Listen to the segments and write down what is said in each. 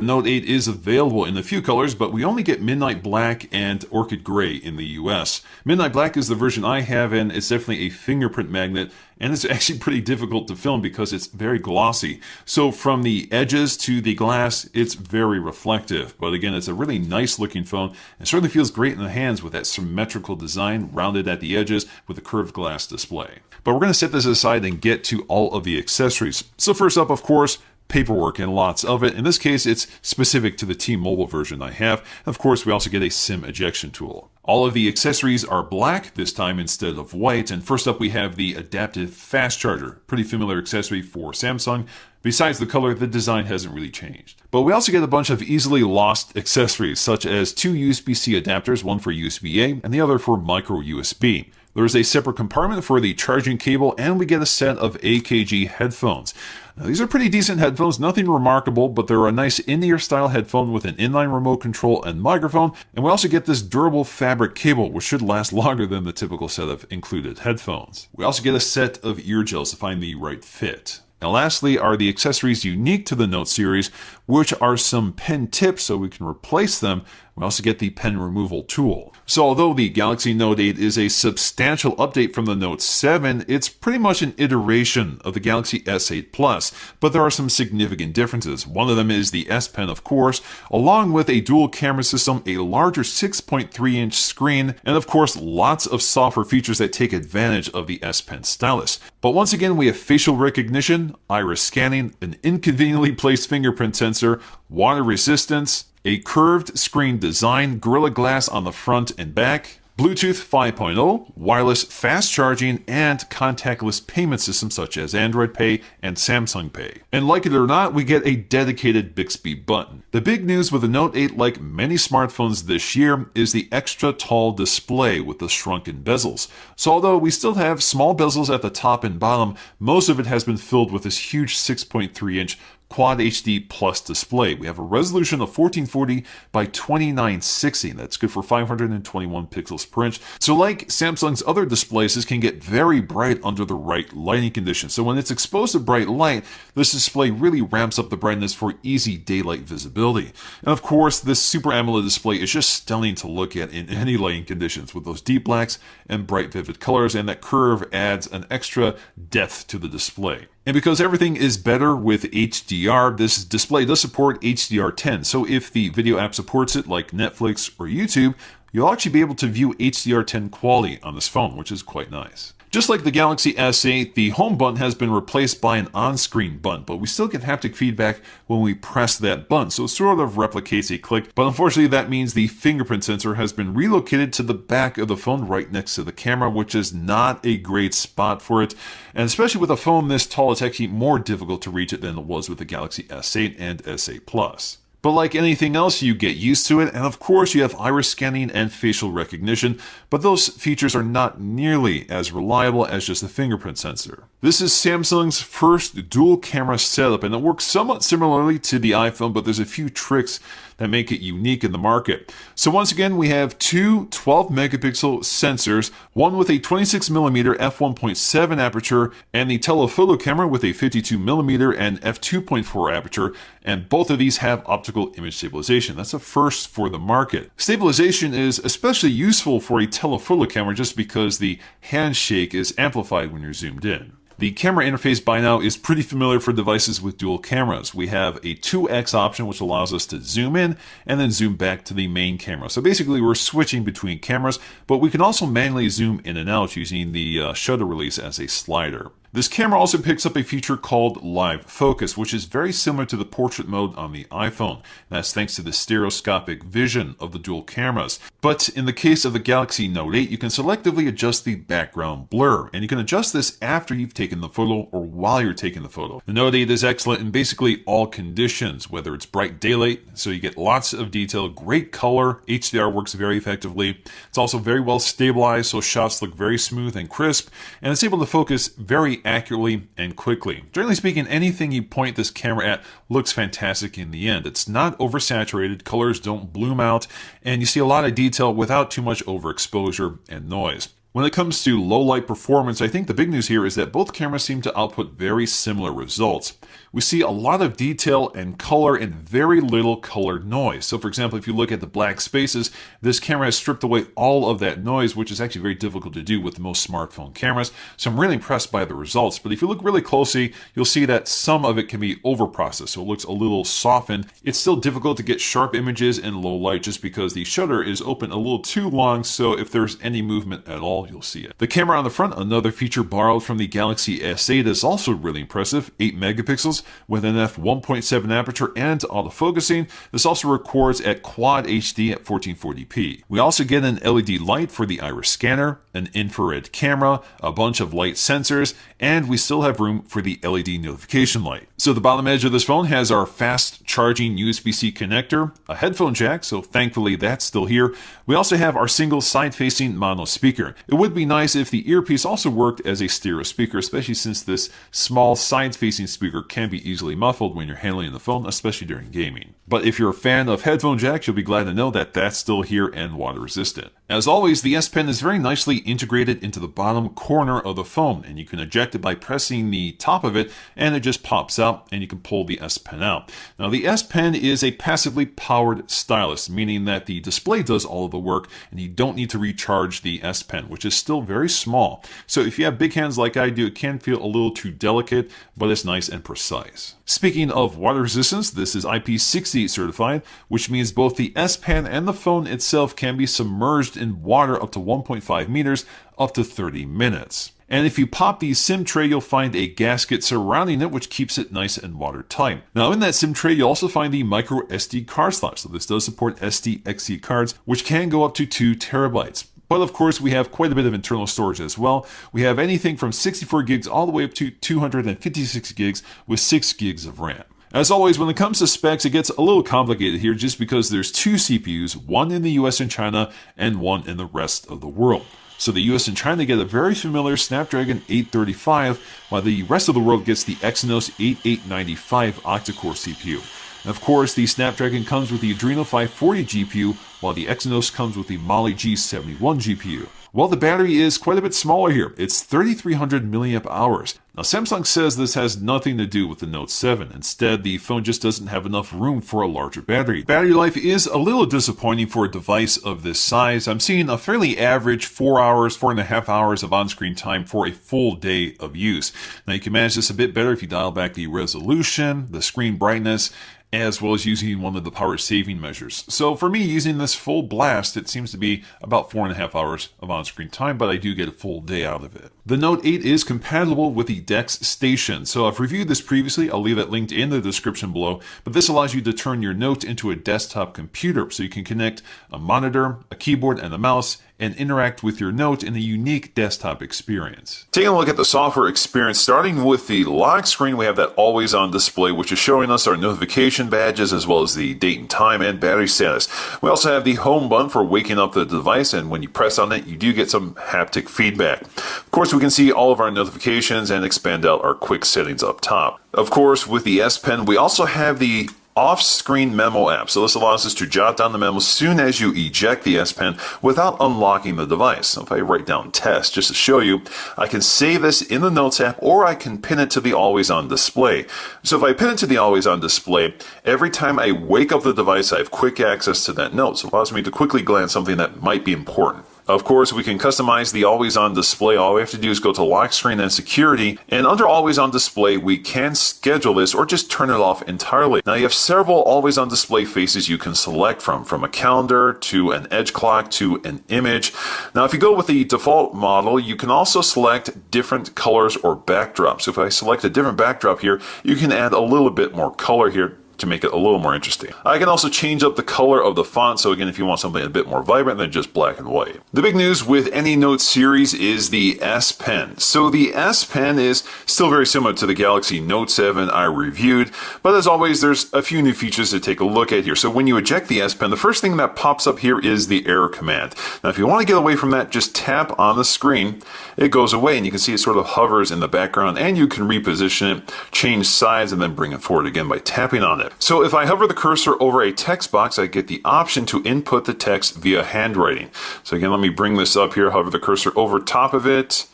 Note 8 is available in a few colors, but we only get Midnight Black and Orchid Gray in the US. Midnight Black is the version I have, and it's definitely a fingerprint magnet, and it's actually pretty difficult to film because it's very glossy. So from the edges to the glass, it's very reflective. But again, it's a really nice looking phone, and certainly feels great in the hands with that symmetrical design, rounded at the edges with a curved glass display. But we're going to set this aside and get to all of the accessories. So first up, of course, paperwork, and lots of it. In this case, it's specific to the T-Mobile version I have. Of course, we also get a SIM ejection tool. All of the accessories are black this time instead of white. And first up, we have the adaptive fast charger. Pretty familiar accessory for Samsung. Besides the color, the design hasn't really changed. But we also get a bunch of easily lost accessories, such as two USB-C adapters, one for USB-A and the other for micro USB. There's a separate compartment for the charging cable, and we get a set of AKG headphones. Now, these are pretty decent headphones, nothing remarkable, but they're a nice in-ear style headphone with an inline remote control and microphone, and we also get this durable fabric cable, which should last longer than the typical set of included headphones. We also get a set of ear gels to find the right fit. Now lastly are the accessories unique to the Note series, which are some pen tips so we can replace them. We also get the pen removal tool. So although the Galaxy Note 8 is a substantial update from the Note 7, it's pretty much an iteration of the Galaxy S8 Plus, but there are some significant differences. One of them is the S Pen, of course, along with a dual camera system, a larger 6.3-inch screen, and of course lots of software features that take advantage of the S Pen stylus. But once again, we have facial recognition, iris scanning, an inconveniently placed fingerprint sensor, water resistance, a curved screen design, Gorilla Glass on the front and back, Bluetooth 5.0, wireless fast charging, and contactless payment systems such as Android Pay and Samsung Pay. And like it or not, we get a dedicated Bixby button. The big news with the Note 8, like many smartphones this year, is the extra tall display with the shrunken bezels. So although we still have small bezels at the top and bottom, most of it has been filled with this huge 6.3-inch Quad HD Plus display. We have a resolution of 1440 by 2960. That's good for 521 pixels per inch. So like Samsung's other displays, this can get very bright under the right lighting conditions. So when it's exposed to bright light, this display really ramps up the brightness for easy daylight visibility. And of course, this Super AMOLED display is just stunning to look at in any lighting conditions with those deep blacks and bright vivid colors, and that curve adds an extra depth to the display. And because everything is better with HDR, this display does support HDR10. So if the video app supports it, like Netflix or YouTube, you'll actually be able to view HDR10 quality on this phone, which is quite nice. Just like the Galaxy S8, the home button has been replaced by an on-screen button, but we still get haptic feedback when we press that button, so it sort of replicates a click. But unfortunately, that means the fingerprint sensor has been relocated to the back of the phone right next to the camera, which is not a great spot for it. And especially with a phone this tall, it's actually more difficult to reach it than it was with the Galaxy S8 and S8 Plus. But like anything else, you get used to it, and of course you have iris scanning and facial recognition, but those features are not nearly as reliable as just the fingerprint sensor. This is Samsung's first dual camera setup, and it works somewhat similarly to the iPhone, but there's a few tricks that make it unique in the market. So once again, we have two 12 megapixel sensors, one with a 26mm f1.7 aperture and the telephoto camera with a 52mm and f2.4 aperture, and both of these have optical image stabilization. That's a first for the market. Stabilization is especially useful for a telephoto camera just because the handshake is amplified when you're zoomed in. The camera interface by now is pretty familiar for devices with dual cameras. We have a 2x option, which allows us to zoom in and then zoom back to the main camera. So basically we're switching between cameras, but we can also manually zoom in and out using the shutter release as a slider. This camera also picks up a feature called Live Focus, which is very similar to the portrait mode on the iPhone. That's thanks to the stereoscopic vision of the dual cameras. But in the case of the Galaxy Note 8, you can selectively adjust the background blur, and you can adjust this after you've taken the photo or while you're taking the photo. The Note 8 is excellent in basically all conditions, whether it's bright daylight, so you get lots of detail, great color, HDR works very effectively. It's also very well stabilized, so shots look very smooth and crisp, and it's able to focus very accurately and quickly. Generally speaking, anything you point this camera at looks fantastic in the end. It's not oversaturated, colors don't bloom out, and you see a lot of detail without too much overexposure and noise. When it comes to low light performance, I think the big news here is that both cameras seem to output very similar results. We see a lot of detail and color and very little color noise. So for example, if you look at the black spaces, this camera has stripped away all of that noise, which is actually very difficult to do with most smartphone cameras. So I'm really impressed by the results. But if you look really closely, you'll see that some of it can be overprocessed, so it looks a little softened. It's still difficult to get sharp images in low light just because the shutter is open a little too long, so if there's any movement at all, you'll see it. The camera on the front, another feature borrowed from the Galaxy S8, is also really impressive. 8 megapixels with an f1.7 aperture and autofocusing. This also records at Quad HD at 1440p. We also get an LED light for the iris scanner, an infrared camera, a bunch of light sensors, and we still have room for the LED notification light. So the bottom edge of this phone has our fast charging USB-C connector, a headphone jack, so thankfully that's still here. We also have our single side-facing mono speaker. It would be nice if the earpiece also worked as a stereo speaker, especially since this small side-facing speaker can be easily muffled when you're handling the phone, especially during gaming. But if you're a fan of headphone jacks, you'll be glad to know that that's still here and water resistant. As always, the S Pen is very nicely integrated into the bottom corner of the phone, and you can eject it by pressing the top of it, and it just pops out, and you can pull the S Pen out. Now, the S Pen is a passively powered stylus, meaning that the display does all of the work, and you don't need to recharge the S Pen, which is still very small. So if you have big hands like I do, it can feel a little too delicate, but it's nice and precise. Speaking of water resistance, this is IP60 certified, which means both the S Pen and the phone itself can be submerged in water up to 1.5 meters, up to 30 minutes. And if you pop the SIM tray, you'll find a gasket surrounding it, which keeps it nice and watertight. Now, in that SIM tray, you'll also find the micro SD card slot. So this does support SD-XC cards, which can go up to 2 terabytes. But of course, we have quite a bit of internal storage as well. We have anything from 64 gigs all the way up to 256 gigs with 6 gigs of RAM. As always, when it comes to specs, it gets a little complicated here just because there's 2 CPUs, one in the US and China and one in the rest of the world. So the US and China get a very familiar Snapdragon 835, while the rest of the world gets the Exynos 8895 octa-core CPU. And of course, the Snapdragon comes with the Adreno 540 GPU, while the Exynos comes with the Mali G71 GPU. Well, the battery is quite a bit smaller here. It's 3,300 milliamp hours. Now, Samsung says this has nothing to do with the Note 7. Instead, the phone just doesn't have enough room for a larger battery. Battery life is a little disappointing for a device of this size. I'm seeing a fairly average 4 hours, 4.5 hours of on-screen time for a full day of use. Now, you can manage this a bit better if you dial back the resolution, the screen brightness, as well as using one of the power saving measures. So for me, using this full blast, it seems to be about 4.5 hours of on-screen time, but I do get a full day out of it. The Note 8 is compatible with the DeX Station. So I've reviewed this previously. I'll leave that linked in the description below, but this allows you to turn your Note into a desktop computer. So you can connect a monitor, a keyboard, and a mouse, and interact with your Note in a unique desktop experience. Taking a look at the software experience, starting with the lock screen, we have that always-on display, which is showing us our notification badges as well as the date and time and battery status. We also have the home button for waking up the device, and when you press on it, you do get some haptic feedback. Of course, we can see all of our notifications and expand out our quick settings up top. Of course, with the S Pen, we also have the off-screen memo app. So this allows us to jot down the memo as soon as you eject the S Pen without unlocking the device. So if I write down test just to show you, I can save this in the Notes app, or I can pin it to the always-on display. So if I pin it to the always-on display, every time I wake up the device, I have quick access to that note. So it allows me to quickly glance something that might be important. Of course, we can customize the always-on display. All we have to do is go to lock screen and security, and under always-on display, we can schedule this or just turn it off entirely. Now, you have several always-on display faces you can select from a calendar to an edge clock to an image. Now, if you go with the default model, you can also select different colors or backdrops. So if I select a different backdrop here, you can add a little bit more color here to make it a little more interesting. I can also change up the color of the font, so again, if you want something a bit more vibrant than just black and white. The big news with any Note series is the S Pen. So the S Pen is still very similar to the Galaxy Note 7 I reviewed, but as always, there's a few new features to take a look at here. So when you eject the S Pen, the first thing that pops up here is the error command. Now, if you want to get away from that, just tap on the screen. It goes away, and you can see it sort of hovers in the background, and you can reposition it, change sides, and then bring it forward again by tapping on it. it. So if I hover the cursor over a text box, I get the option to input the text via handwriting. So again, let me bring this up here, hover the cursor over top of it,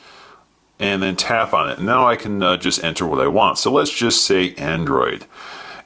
and then tap on it. Now I can just enter what I want. So let's just say Android.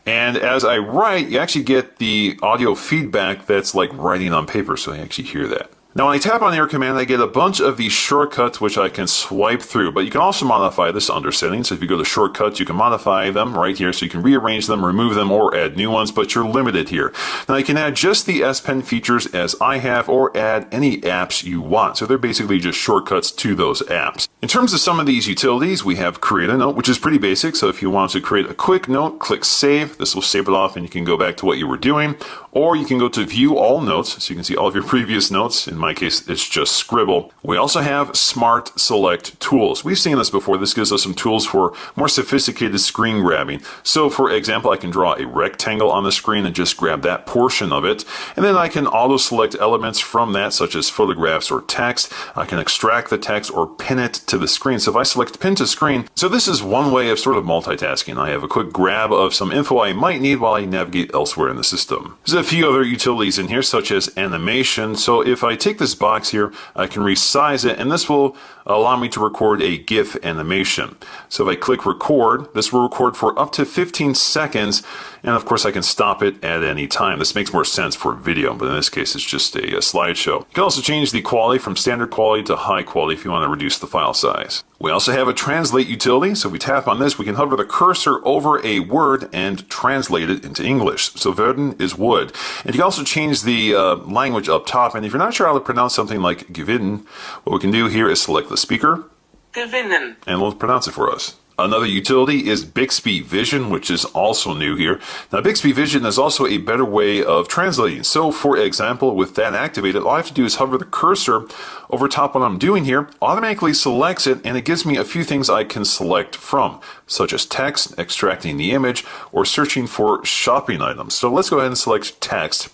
And as I write, you actually get the audio feedback that's like writing on paper, so I actually hear that. Now when I tap on the Air command, I get a bunch of these shortcuts which I can swipe through, but you can also modify this under settings. So if you go to shortcuts, you can modify them right here, so you can rearrange them, remove them, or add new ones, but you're limited here. Now you can add just the S Pen features as I have, or add any apps you want. So they're basically just shortcuts to those apps. In terms of some of these utilities, we have Create a Note, which is pretty basic. So if you want to create a quick note, click Save. This will save it off and you can go back to what you were doing. Or you can go to View All Notes, so you can see all of your previous notes. In my case, it's just Scribble. We also have Smart Select Tools. We've seen this before. This gives us some tools for more sophisticated screen grabbing. So for example, I can draw a rectangle on the screen and just grab that portion of it. And then I can auto-select elements from that, such as photographs or text. I can extract the text or pin it to the screen. So if I select Pin to Screen, so this is one way of sort of multitasking. I have a quick grab of some info I might need while I navigate elsewhere in the system. There's a few other utilities in here, such as animation. So if I take this box here, I can resize it, and this will allow me to record a GIF animation. So if I click record, this will record for up to 15 seconds, and of course I can stop it at any time. This makes more sense for video, but in this case it's just a slideshow. You can also change the quality from standard quality to high quality if you want to reduce the file size. We also have a translate utility, so if we tap on this, we can hover the cursor over a word and translate it into English. So werden is wood. And you can also change the language up top, and if you're not sure how to pronounce something like gewinnen, what we can do here is select the speaker, gewinnen, and we'll pronounce it for us. Another utility is Bixby Vision, which is also new here. Now, Bixby Vision is also a better way of translating. So, for example, with that activated, all I have to do is hover the cursor over top what I'm doing here, automatically selects it, and it gives me a few things I can select from, such as text, extracting the image, or searching for shopping items. So let's go ahead and select text.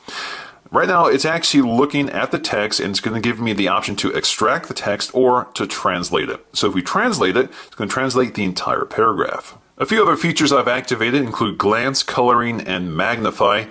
Right now, it's actually looking at the text, and it's going to give me the option to extract the text or to translate it. So if we translate it, it's going to translate the entire paragraph. A few other features I've activated include glance, coloring, and magnify.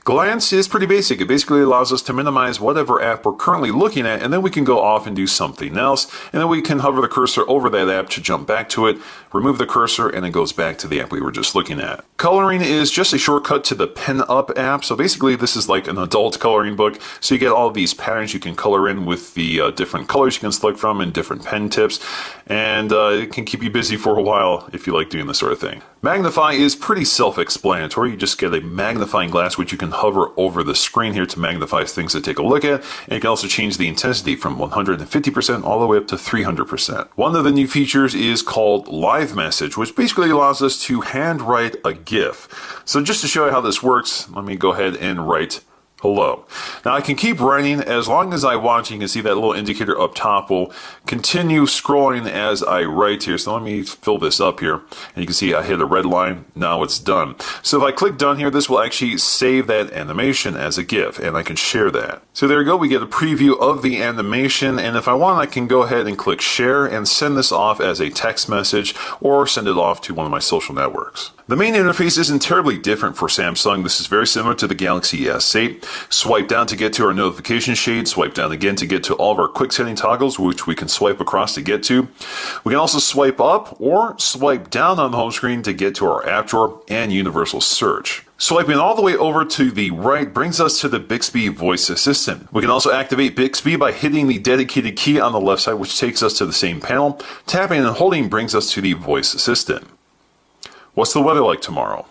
Glance is pretty basic. It basically allows us to minimize whatever app we're currently looking at, and then we can go off and do something else, and then we can hover the cursor over that app to jump back to it, remove the cursor, and it goes back to the app we were just looking at. Coloring is just a shortcut to the Pen Up app, so basically this is like an adult coloring book, so you get all of these patterns you can color in with the different colors you can select from and different pen tips, and it can keep you busy for a while if you like doing this sort of thing. Magnify is pretty self-explanatory. You just get a magnifying glass which you can hover over the screen here to magnify things to take a look at, and you can also change the intensity from 150% all the way up to 300%. One of the new features is called Live Message, which basically allows us to handwrite a GIF. So just to show you how this works, let me go ahead and write hello. Now I can keep writing as long as I want. You can see that little indicator up top will continue scrolling as I write here. So let me fill this up here. And you can see I hit a red line. Now it's done. So if I click done here, this will actually save that animation as a GIF, and I can share that. So there we go. We get a preview of the animation, and if I want, I can go ahead and click share and send this off as a text message or send it off to one of my social networks. The main interface isn't terribly different for Samsung. This is very similar to the Galaxy S8. Swipe down to get to our notification shade, swipe down again to get to all of our quick setting toggles, which we can swipe across to get to. We can also swipe up or swipe down on the home screen to get to our app drawer and universal search. Swiping all the way over to the right brings us to the Bixby voice assistant. We can also activate Bixby by hitting the dedicated key on the left side, which takes us to the same panel. Tapping and holding brings us to the voice assistant. What's the weather like tomorrow?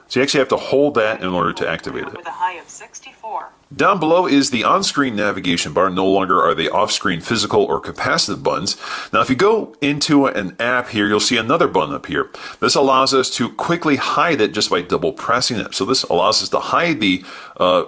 So you actually have to hold that in order to activate it. With a high of 64. Down below is the on-screen navigation bar. No longer are they off-screen physical or capacitive buttons. Now if you go into an app here, you'll see another button up here. This allows us to quickly hide it just by double pressing it. So this allows us to hide the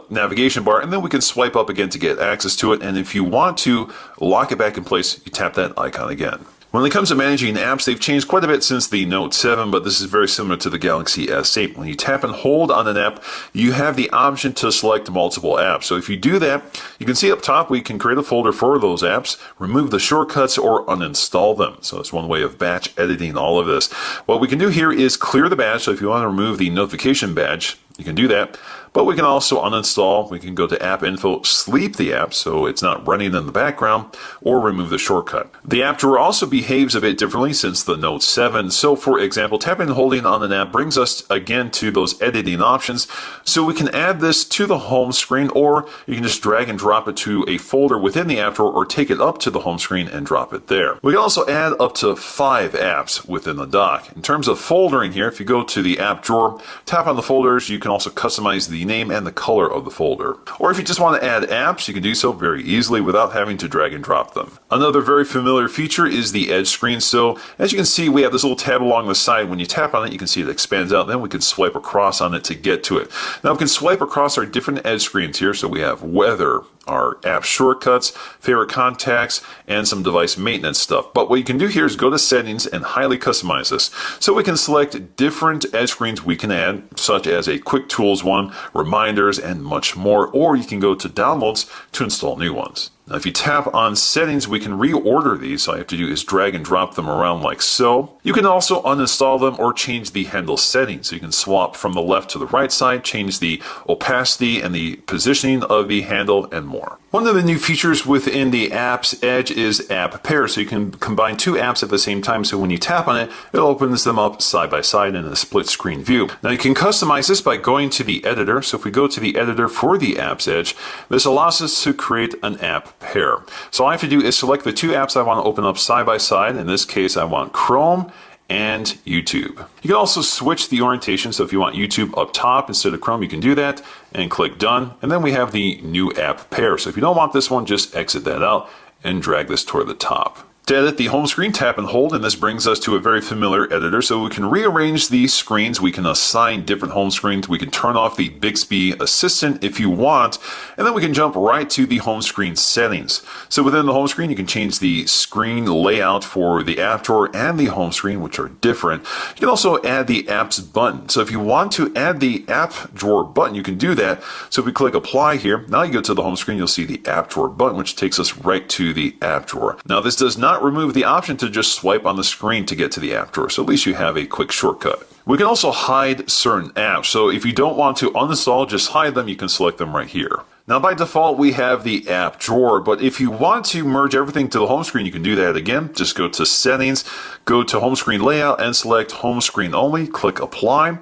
navigation bar, and then we can swipe up again to get access to it. And if you want to lock it back in place, you tap that icon again. When it comes to managing apps, they've changed quite a bit since the Note 7, but this is very similar to the Galaxy S8. When you tap and hold on an app, you have the option to select multiple apps. So if you do that, you can see up top we can create a folder for those apps, remove the shortcuts, or uninstall them. So it's one way of batch editing all of this. What we can do here is clear the badge. So if you want to remove the notification badge, you can do that. But we can also uninstall. We can go to App Info, sleep the app so it's not running in the background, or remove the shortcut. The app drawer also behaves a bit differently since the Note 7. So for example, tapping and holding on an app brings us again to those editing options. So we can add this to the home screen, or you can just drag and drop it to a folder within the app drawer, or take it up to the home screen and drop it there. We can also add up to 5 apps within the dock. In terms of foldering here, if you go to the app drawer, tap on the folders, you can also customize the name and the color of the folder. Or if you just want to add apps, you can do so very easily without having to drag and drop them. Another very familiar feature is the edge screen. So as you can see, we have this little tab along the side. When you tap on it, you can see it expands out. Then we can swipe across on it to get to it. Now we can swipe across our different edge screens here. So we have weather, our app shortcuts, favorite contacts, and some device maintenance stuff. But what you can do here is go to settings and highly customize this. So we can select different edge screens we can add, such as a quick tools one, reminders, and much more. Or you can go to downloads to install new ones. Now, if you tap on settings, we can reorder these. All you have to do is drag and drop them around like so. You can also uninstall them or change the handle settings. So you can swap from the left to the right side, change the opacity and the positioning of the handle, and more. One of the new features within the app's edge is app pair. So you can combine 2 apps at the same time. So when you tap on it, it opens them up side by side in a split screen view. Now you can customize this by going to the editor. So if we go to the editor for the app's edge, this allows us to create an app pair. So all I have to do is select the 2 apps I want to open up side by side. In this case, I want Chrome and YouTube. You can also switch the orientation. So if you want YouTube up top instead of Chrome, you can do that and click done. And then we have the new app pair. So if you don't want this one, just exit that out and drag this toward the top. To edit the home screen, tap and hold, and this brings us to a very familiar editor. So we can rearrange these screens, we can assign different home screens, we can turn off the Bixby Assistant if you want, and then we can jump right to the home screen settings. So within the home screen, you can change the screen layout for the app drawer and the home screen, which are different. You can also add the apps button. So if you want to add the app drawer button, you can do that. So if we click apply here, now you go to the home screen, you'll see the app drawer button, which takes us right to the app drawer. Now this does not remove the option to just swipe on the screen to get to the app drawer, so at least you have a quick shortcut. We can also hide certain apps, so if you don't want to uninstall, just hide them, you can select them right here. Now by default we have the app drawer, but if you want to merge everything to the home screen, you can do that again. Just go to settings, go to home screen layout and select home screen only, click apply.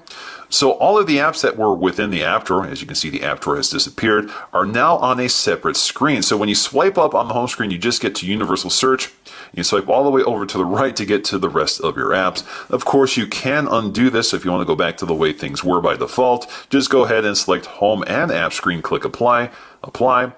So all of the apps that were within the app drawer, as you can see the app drawer has disappeared, are now on a separate screen. So when you swipe up on the home screen, you just get to universal search. You swipe all the way over to the right to get to the rest of your apps. Of course, you can undo this if you want to go back to the way things were by default. Just go ahead and select home and app screen, click apply, apply.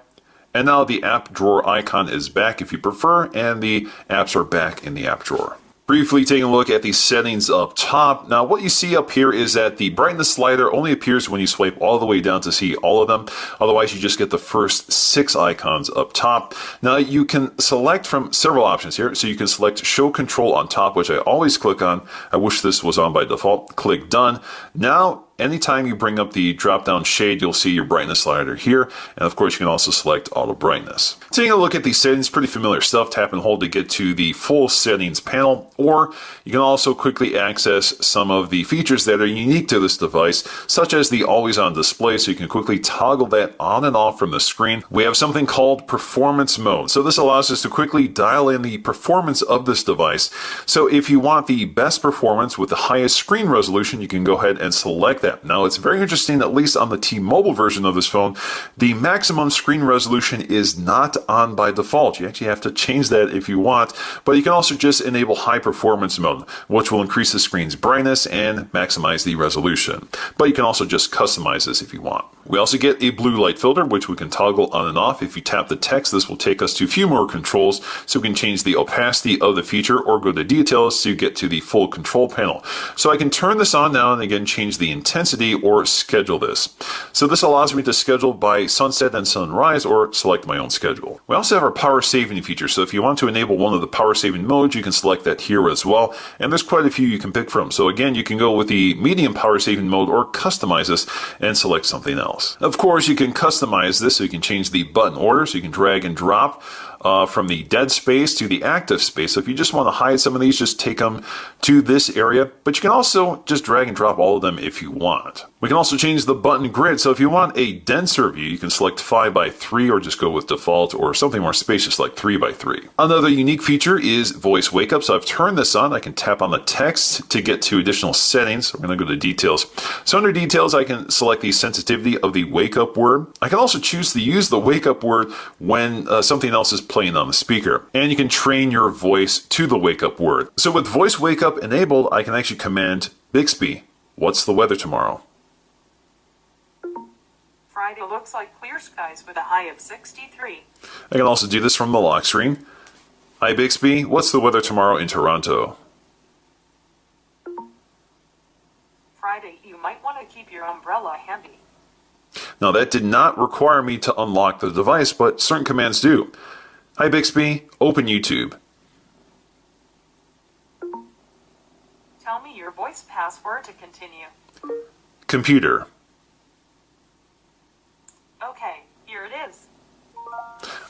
And now the app drawer icon is back if you prefer, and the apps are back in the app drawer. Briefly taking a look at the settings up top. Now what you see up here is that the brightness slider only appears when you swipe all the way down to see all of them. Otherwise you just get the first 6 icons up top. Now you can select from several options here. So you can select show control on top, which I always click on. I wish this was on by default. Click done. Now anytime you bring up the drop-down shade, you'll see your brightness slider here. And of course, you can also select auto brightness. Taking a look at these settings, pretty familiar stuff. Tap and hold to get to the full settings panel, or you can also quickly access some of the features that are unique to this device, such as the always on display, so you can quickly toggle that on and off from the screen. We have something called performance mode. So this allows us to quickly dial in the performance of this device. So if you want the best performance with the highest screen resolution, you can go ahead and select that. Now it's very interesting, at least on the T-Mobile version of this phone, the maximum screen resolution is not on by default. You actually have to change that if you want, but you can also just enable high performance mode, which will increase the screen's brightness and maximize the resolution. But you can also just customize this if you want. We also get a blue light filter, which we can toggle on and off. If you tap the text, this will take us to a few more controls, so we can change the opacity of the feature or go to details to get to the full control panel. So I can turn this on now and again change the intensity or schedule this. So this allows me to schedule by sunset and sunrise or select my own schedule. We also have our power saving feature, so if you want to enable one of the power saving modes, you can select that here as well, and there's quite a few you can pick from. So again, you can go with the medium power saving mode or customize this and select something else. Of course, you can customize this, so you can change the button order, so you can drag and drop from the dead space to the active space. So if you just want to hide some of these, just take them to this area, but you can also just drag and drop all of them if you want. We can also change the button grid, so if you want a denser view, you can select 5x3 or just go with default or something more spacious like 3x3. Another unique feature is voice wake up, so I've turned this on. I can tap on the text to get to additional settings. I'm going to go to details. So under details, I can select the sensitivity of the wake up word. I can also choose to use the wake up word when something else is playing on the speaker, and you can train your voice to the wake up word. So with voice wake up enabled, I can actually command Bixby, what's the weather tomorrow? Friday looks like clear skies with a high of 63. I can also do this from the lock screen. Hi Bixby, what's the weather tomorrow in Toronto? Friday, you might want to keep your umbrella handy. Now that did not require me to unlock the device, but certain commands do. Hi Bixby, open YouTube. Tell me your voice password to continue. Computer. Okay, here it is.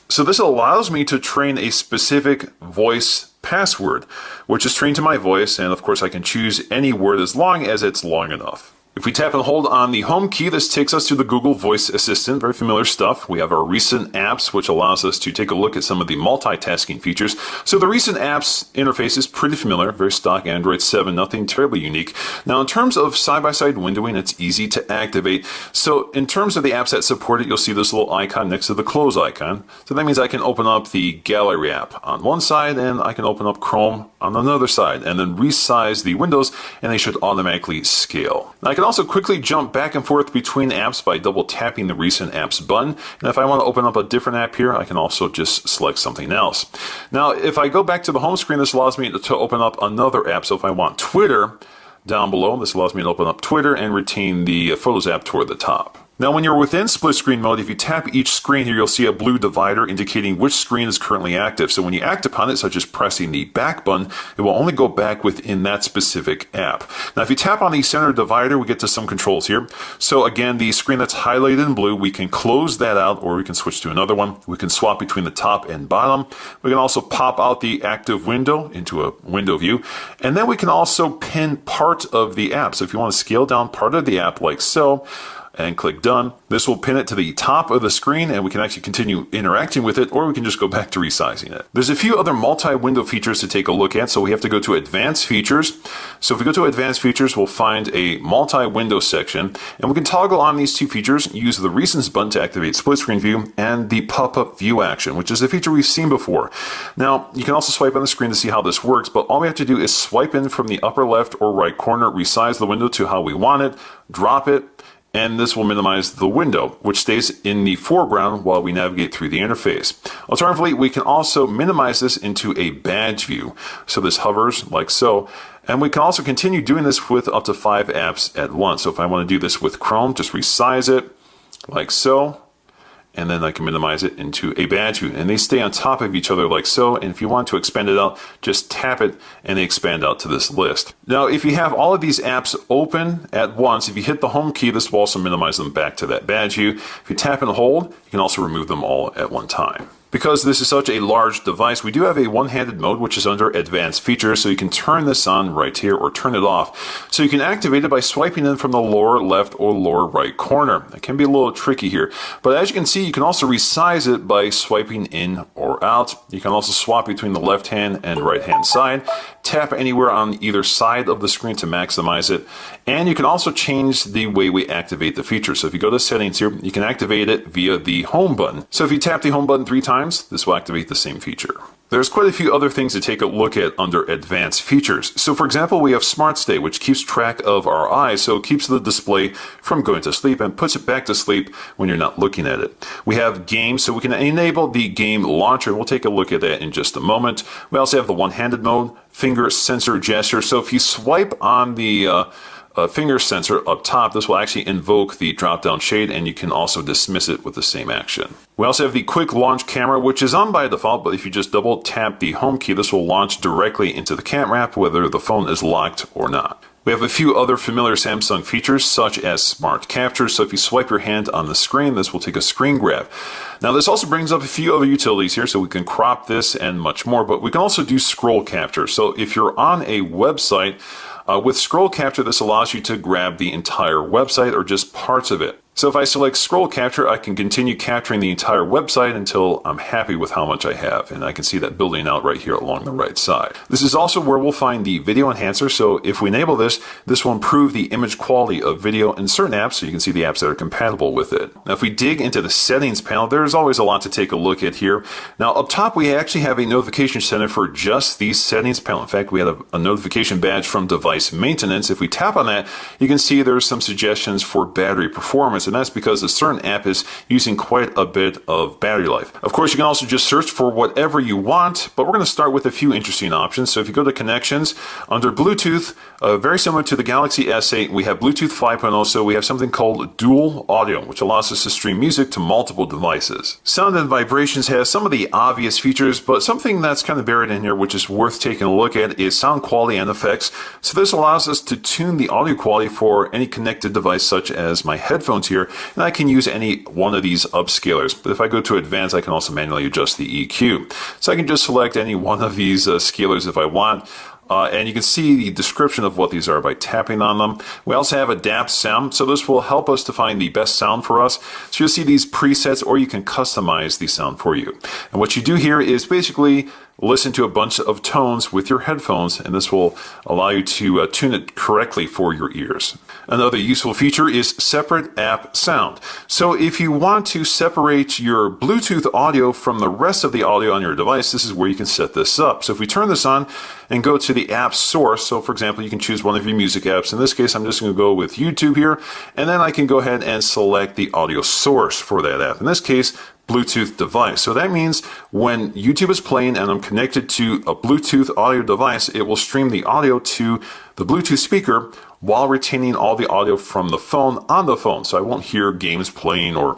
So this allows me to train a specific voice password, which is trained to my voice, and of course I can choose any word as long as it's long enough. If we tap and hold on the home key, this takes us to the Google Voice Assistant. Very familiar stuff. We have our recent apps, which allows us to take a look at some of the multitasking features. So the recent apps interface is pretty familiar, very stock Android 7, nothing terribly unique. Now in terms of side-by-side windowing, it's easy to activate. So in terms of the apps that support it, you'll see this little icon next to the close icon. So that means I can open up the Gallery app on one side, and I can open up Chrome on another side, and then resize the windows, and they should automatically scale. Now, I can also quickly jump back and forth between apps by double tapping the recent apps button. And if I want to open up a different app here, I can also just select something else. Now, if I go back to the home screen, this allows me to open up another app. So if I want Twitter down below, this allows me to open up Twitter and retain the Photos app toward the top. Now, when you're within split screen mode, if you tap each screen here, you'll see a blue divider indicating which screen is currently active. So when you act upon it, such as pressing the back button, it will only go back within that specific app. Now, if you tap on the center divider, we get to some controls here. So again, the screen that's highlighted in blue, we can close that out or we can switch to another one. We can swap between the top and bottom. We can also pop out the active window into a window view. And then we can also pin part of the app. So if you want to scale down part of the app like so, and click done. This will pin it to the top of the screen and we can actually continue interacting with it, or we can just go back to resizing it. There's a few other multi-window features to take a look at, so we have to go to advanced features. So if we go to advanced features, we'll find a multi-window section, and we can toggle on these two features, use the recents button to activate split screen view, and the pop-up view action, which is a feature we've seen before. Now, you can also swipe on the screen to see how this works, but all we have to do is swipe in from the upper left or right corner, resize the window to how we want it, drop it, and this will minimize the window, which stays in the foreground while we navigate through the interface. Alternatively, we can also minimize this into a badge view. So this hovers like so. And we can also continue doing this with up to 5 apps at once. So if I want to do this with Chrome, just resize it like so. And then I can minimize it into a badge view. And they stay on top of each other like so. And if you want to expand it out, just tap it and they expand out to this list. Now, if you have all of these apps open at once, if you hit the home key, this will also minimize them back to that badge view. If you tap and hold, you can also remove them all at one time. Because this is such a large device, we do have a one-handed mode, which is under advanced features, so you can turn this on right here or turn it off. So you can activate it by swiping in from the lower left or lower right corner. It can be a little tricky here, but as you can see, you can also resize it by swiping in or out. You can also swap between the left hand and right hand side, tap anywhere on either side of the screen to maximize it, and you can also change the way we activate the feature. So if you go to settings here, you can activate it via the home button. So if you tap the home button 3 times, this will activate the same feature. There's quite a few other things to take a look at under advanced features. So for example, we have Smart Stay, which keeps track of our eyes, so it keeps the display from going to sleep and puts it back to sleep when you're not looking at it. We have Games, so we can enable the game launcher. We'll take a look at that in just a moment. We also have the one-handed mode, finger sensor gesture. So if you swipe on the finger sensor up top, this will actually invoke the drop-down shade, and you can also dismiss it with the same action. We also have the quick launch camera, which is on by default, but if you just double tap the home key, this will launch directly into the camera app, whether the phone is locked or not. We have a few other familiar Samsung features, such as Smart Capture. So if you swipe your hand on the screen, this will take a screen grab. Now this also brings up a few other utilities here, so we can crop this and much more, but we can also do scroll capture. So if you're on a website, with scroll capture, this allows you to grab the entire website or just parts of it. So if I select scroll capture, I can continue capturing the entire website until I'm happy with how much I have. And I can see that building out right here along the right side. This is also where we'll find the video enhancer. So if we enable this, this will improve the image quality of video in certain apps, so you can see the apps that are compatible with it. Now if we dig into the settings panel, there's always a lot to take a look at here. Now up top, we actually have a notification center for just the settings panel. In fact, we had a notification badge from device maintenance. If we tap on that, you can see there's some suggestions for battery performance. And that's because a certain app is using quite a bit of battery life. Of course, you can also just search for whatever you want, but we're going to start with a few interesting options. So if you go to connections, under Bluetooth, very similar to the Galaxy S8, we have Bluetooth 5.0, so we have something called dual audio, which allows us to stream music to multiple devices. Sound and vibrations has some of the obvious features, but something that's kind of buried in here, which is worth taking a look at, is sound quality and effects. So this allows us to tune the audio quality for any connected device, such as my headphones here, and I can use any one of these upscalers. But if I go to advanced, I can also manually adjust the EQ. So I can just select any one of these scalers if I want. And you can see the description of what these are by tapping on them. We also have adapt sound, so this will help us to find the best sound for us. So you'll see these presets, or you can customize the sound for you. And what you do here is basically listen to a bunch of tones with your headphones, and this will allow you to tune it correctly for your ears. Another useful feature is separate app sound. So if you want to separate your Bluetooth audio from the rest of the audio on your device, this is where you can set this up. So if we turn this on and go to the app source, so for example, you can choose one of your music apps. In this case, I'm just going to go with YouTube here, and then I can go ahead and select the audio source for that app. In this case, Bluetooth device. So that means when YouTube is playing and I'm connected to a Bluetooth audio device, it will stream the audio to the Bluetooth speaker while retaining all the audio from the phone on the phone. So I won't hear games playing or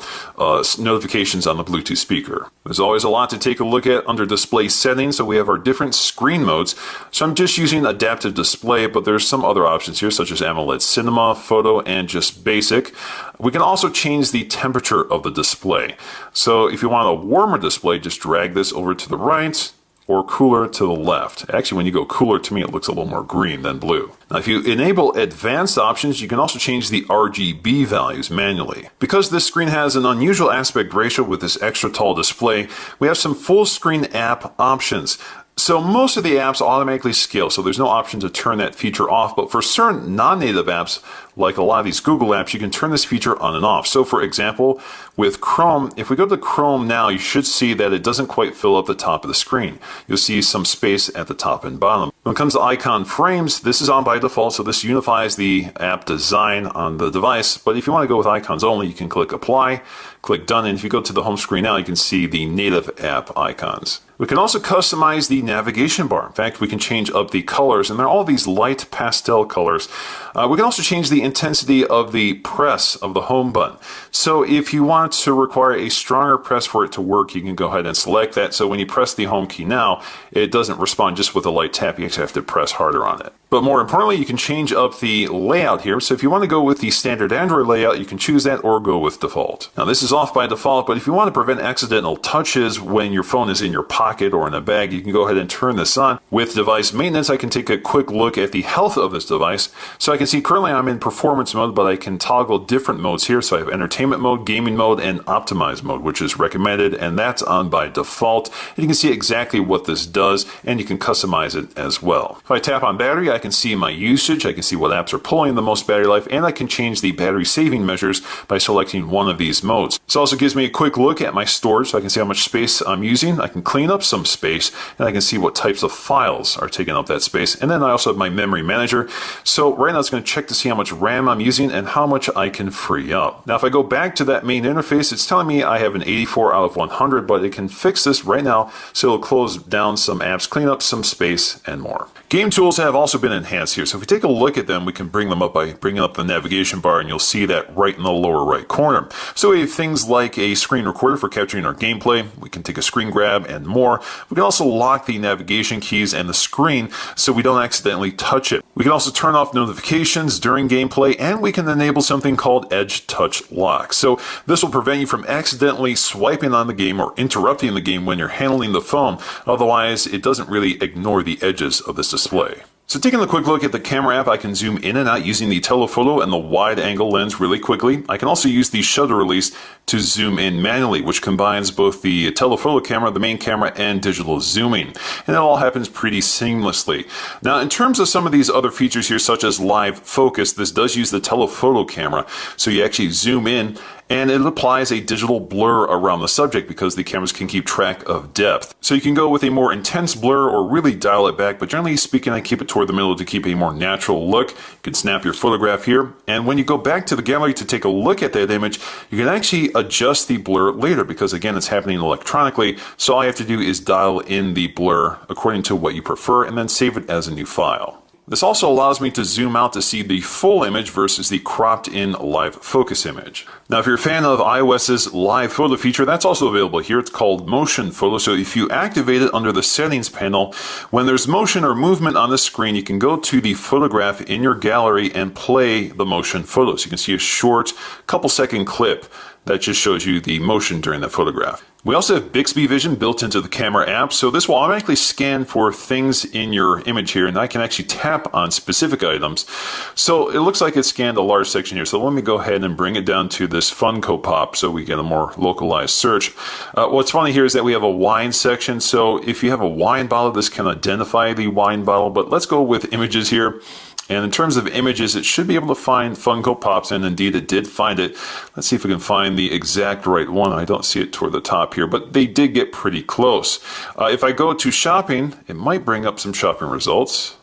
notifications on the Bluetooth speaker. There's always a lot to take a look at under display settings. So we have our different screen modes. So I'm just using adaptive display, but there's some other options here, such as AMOLED Cinema, Photo, and just basic. We can also change the temperature of the display. So if you want a warmer display, just drag this over to the right, or cooler to the left. Actually, when you go cooler, to me, it looks a little more green than blue. Now, if you enable advanced options, you can also change the RGB values manually. Because this screen has an unusual aspect ratio with this extra tall display, we have some full screen app options. So most of the apps automatically scale, so there's no option to turn that feature off. But for certain non-native apps, like a lot of these Google apps, you can turn this feature on and off. So for example, with Chrome, if we go to Chrome now, you should see that it doesn't quite fill up the top of the screen. You'll see some space at the top and bottom. When it comes to icon frames, this is on by default, so this unifies the app design on the device. But if you want to go with icons only, you can click Apply, click Done, and if you go to the home screen now, you can see the native app icons. We can also customize the navigation bar. In fact, we can change up the colors, and they're all these light pastel colors. We can also change the intensity of the press of the home button. So if you want to require a stronger press for it to work, you can go ahead and select that. So when you press the home key now, it doesn't respond just with a light tap. You actually have to press harder on it. But more importantly, you can change up the layout here. So if you want to go with the standard Android layout, you can choose that or go with default. Now this is off by default, but if you want to prevent accidental touches when your phone is in your pocket or in a bag, you can go ahead and turn this on. With device maintenance, I can take a quick look at the health of this device. So I can see currently I'm in performance mode, but I can toggle different modes here. So I have entertainment mode, gaming mode, and optimized mode, which is recommended, and that's on by default. And you can see exactly what this does, and you can customize it as well. If I tap on battery, I can see my usage, I can see what apps are pulling the most battery life, and I can change the battery saving measures by selecting one of these modes. This also gives me a quick look at my storage, so I can see how much space I'm using. I can clean up some space, and I can see what types of files are taking up that space. And then I also have my memory manager. So right now it's going to check to see how much RAM I'm using and how much I can free up. Now if I go back to that main interface, it's telling me I have an 84 out of 100, but it can fix this right now, so it'll close down some apps, clean up some space, and more. Game tools have also been enhanced here, so if we take a look at them, we can bring them up by bringing up the navigation bar, and you'll see that right in the lower right corner. So we have things like a screen recorder for capturing our gameplay, we can take a screen grab, and more. We can also lock the navigation keys and the screen so we don't accidentally touch it. We can also turn off notifications during gameplay, and we can enable something called Edge Touch Lock. So this will prevent you from accidentally swiping on the game or interrupting the game when you're handling the phone. Otherwise, it doesn't really ignore the edges of this display. So taking a quick look at the camera app, I can zoom in and out using the telephoto and the wide angle lens really quickly. I can also use the shutter release to zoom in manually, which combines both the telephoto camera, the main camera, and digital zooming. And it all happens pretty seamlessly. Now, in terms of some of these other features here, such as live focus, this does use the telephoto camera. So you actually zoom in, and it applies a digital blur around the subject because the cameras can keep track of depth. So you can go with a more intense blur or really dial it back, but generally speaking, I keep it toward the middle to keep a more natural look. You can snap your photograph here, and when you go back to the gallery to take a look at that image, you can actually adjust the blur later because, again, it's happening electronically. So all you have to do is dial in the blur according to what you prefer and then save it as a new file. This also allows me to zoom out to see the full image versus the cropped in live focus image. Now, if you're a fan of iOS's live photo feature, that's also available here. It's called motion photo. So if you activate it under the settings panel, when there's motion or movement on the screen, you can go to the photograph in your gallery and play the motion photo. So you can see a short couple-second clip that just shows you the motion during that photograph. We also have Bixby Vision built into the camera app, so this will automatically scan for things in your image here, and I can actually tap on specific items. So it looks like it scanned a large section here, so let me go ahead and bring it down to this Funko Pop so we get a more localized search. What's funny here is that we have a wine section, so if you have a wine bottle, this can identify the wine bottle, but let's go with images here. And in terms of images, it should be able to find Funko Pops, and indeed it did find it. Let's see if we can find the exact right one. I don't see it toward the top here, but they did get pretty close. If I go to shopping, it might bring up some shopping results.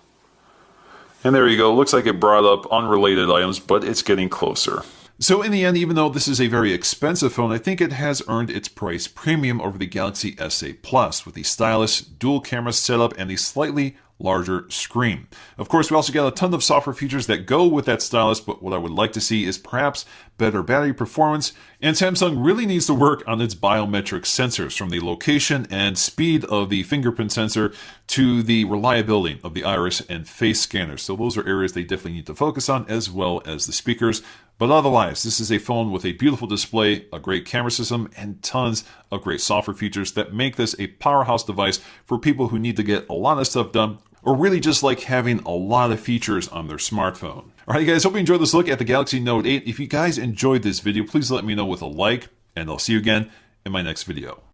And there you go. Looks like it brought up unrelated items, but it's getting closer. So in the end, even though this is a very expensive phone, I think it has earned its price premium over the Galaxy S8 Plus with the stylish dual camera setup and the slightly larger screen. Of course, we also got a ton of software features that go with that stylus, but what I would like to see is perhaps better battery performance, and Samsung really needs to work on its biometric sensors, from the location and speed of the fingerprint sensor to the reliability of the iris and face scanners. So those are areas they definitely need to focus on, as well as the speakers. But otherwise, this is a phone with a beautiful display, a great camera system, and tons of great software features that make this a powerhouse device for people who need to get a lot of stuff done, or really just like having a lot of features on their smartphone. Alright guys, hope you enjoyed this look at the Galaxy Note 8. If you guys enjoyed this video, please let me know with a like, and I'll see you again in my next video.